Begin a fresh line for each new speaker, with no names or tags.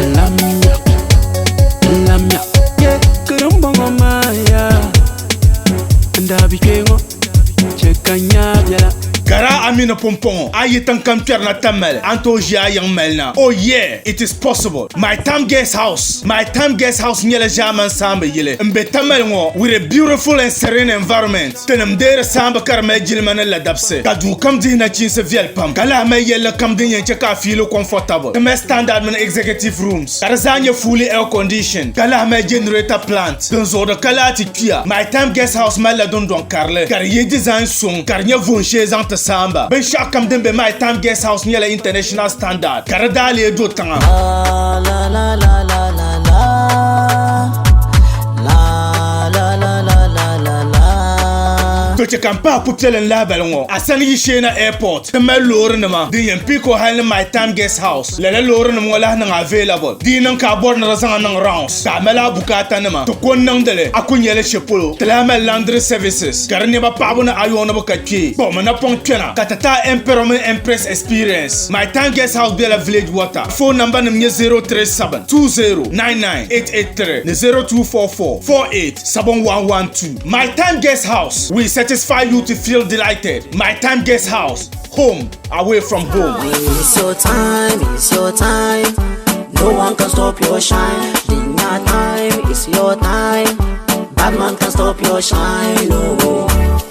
Lamia, lamia, yeah, kurumbongo maya. Ndabi kengo, chekanya biala.
Gara amina pompon ayitan kampier na tamel anto jia yang melna. Oh yeah, it is possible. My time guest house nyela jaman samba yile mbe tamel ngo with a beautiful and serene environment. Tenem dere samba karmel jilman la dabse kadu kam dina chinse viel pam kala me yella kam din yen cheka feel comfortable. The standard man executive rooms karazanya fully air conditioned kala me generator plant don zoda kala ti kia. My time guest house mala don karle kar ye design song kar nya von chez samba ben shakam dembe my time guest house nyela international standard karadali edo tanga
la la la la la la la la la la la
to che kampa puptelen label ngo asani yishena airport me lor nama din yan piko hal my time guest house lele lor nama wala na available dinan ka bor na razanga nang rounds ka mela bukata nama to kon nang dele akunyele shepolo tlama laundry services karne ba pabuna ayona ba kaki bo mana pontena katata emperor empress experience. My time guest house bela village water phone number namye 037 2099883 0244 487112. My time guest house, we satisfy you to feel delighted. My time guest house, home away from home.
It's your time, it's your time. No one can stop your shine. In your time, it's your time. Bad man can stop your shine. Oh.